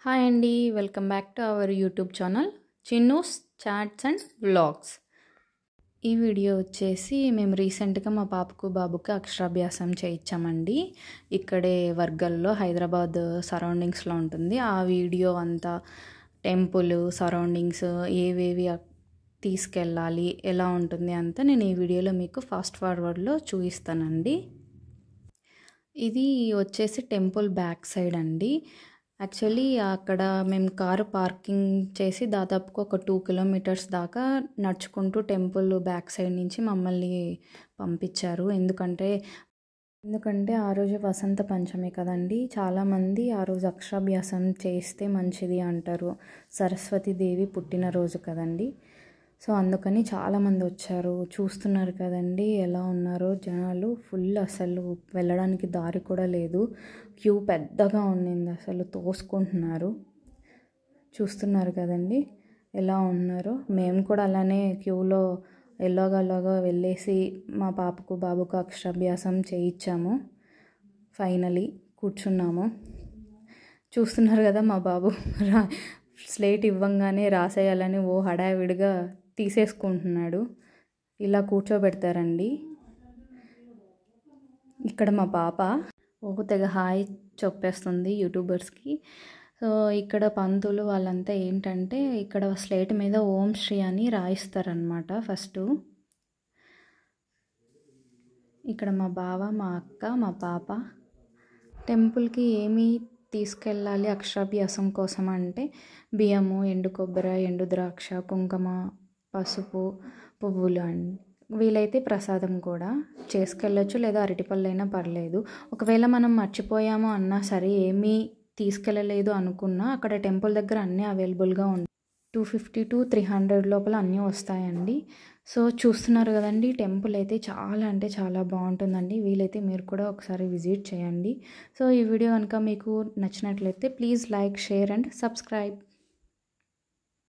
Hi అండి, welcome back to our YouTube channel Chinnu's charts and vlogs. ఈ video వచ్చేసి మేము రీసెంట్గా మా పాపకు బాబుకి అక్షరాభ్యాసం చేయించామండి. ఇక్కడే వర్గల్లో హైదరాబాద్ సరౌండింగ్స్లో ఉంటుంది. ఆ వీడియో అంతా టెంపుల్ సరౌండింగ్స్ ఏవేవి తీసుకెళ్ళాలి, ఎలా ఉంటుంది అంతా నేను ఈ వీడియోలో మీకు ఫాస్ట్ ఫార్వర్డ్లో చూపిస్తానండి. ఇది వచ్చేసి టెంపుల్ బ్యాక్ సైడ్ అండి. యాక్చువల్లీ అక్కడ మేము కారు పార్కింగ్ చేసి దాదాపుగా ఒక 2 కిలోమీటర్స్ దాకా నడుచుకుంటూ టెంపుల్ బ్యాక్ సైడ్ నుంచి మమ్మల్ని పంపించారు. ఎందుకంటే ఆ రోజు వసంత పంచమి కదండి. చాలామంది ఆ రోజు అక్షరాభ్యాసం చేస్తే మంచిది అంటారు. సరస్వతీదేవి పుట్టినరోజు కదండి. సో అందుకని చాలామంది వచ్చారు. చూస్తున్నారు కదండి ఎలా ఉన్నారో జనాలు. ఫుల్ అసలు వెళ్ళడానికి దారి కూడా లేదు. క్యూ పెద్దగా ఉండింది, అసలు తోసుకుంటున్నారు. చూస్తున్నారు కదండి ఎలా ఉన్నారో. మేము కూడా అలానే క్యూలో ఎలాగలాగా వెళ్ళేసి మా పాపకు బాబుకు అక్షరాభ్యాసం చేయించాము. ఫైనలీ కూర్చున్నాము. చూస్తున్నారు కదా మా బాబు స్లేట్ ఇవ్వంగానే రాసేయాలని హడావిడిగా తీసేసుకుంటున్నాడు. ఇలా కూర్చోబెడతారండి. ఇక్కడ మా పాప తెగ హాయ్ చెప్పేస్తుంది యూట్యూబర్స్కి. సో ఇక్కడ పంతులు వాళ్ళంతా ఏంటంటే ఇక్కడ స్లేట్ మీద ఓం శ్రీ అని రాయిస్తారనమాట ఫస్ట్. ఇక్కడ మా బావ, మా అక్క, మా పాప. టెంపుల్కి ఏమీ తీసుకెళ్ళాలి అక్షరాభ్యాసం కోసం అంటే బియ్యము, ఎండు కొబ్బరి, ఎండు ద్రాక్ష, కుంకుమ, పసుపు, పువ్వులు అండి. వీలైతే ప్రసాదం కూడా చేసుకెళ్ళచ్చు, లేదా అరటిపళ్ళు అయినా పర్లేదు. ఒకవేళ మనం మర్చిపోయాము అన్నా సరే, ఏమీ తీసుకెళ్ళలేదు అనుకున్నా అక్కడ టెంపుల్ దగ్గర అన్నీ అవైలబుల్గా ఉంటాయి. 250 to 300 లోపల అన్నీ వస్తాయండి. సో చూస్తున్నారు కదండి, టెంపుల్ అయితే చాలా అంటే చాలా బాగుంటుందండి. వీలైతే మీరు కూడా ఒకసారి విజిట్ చేయండి. సో ఈ వీడియో కనుక మీకు నచ్చినట్లయితే please like, share and subscribe.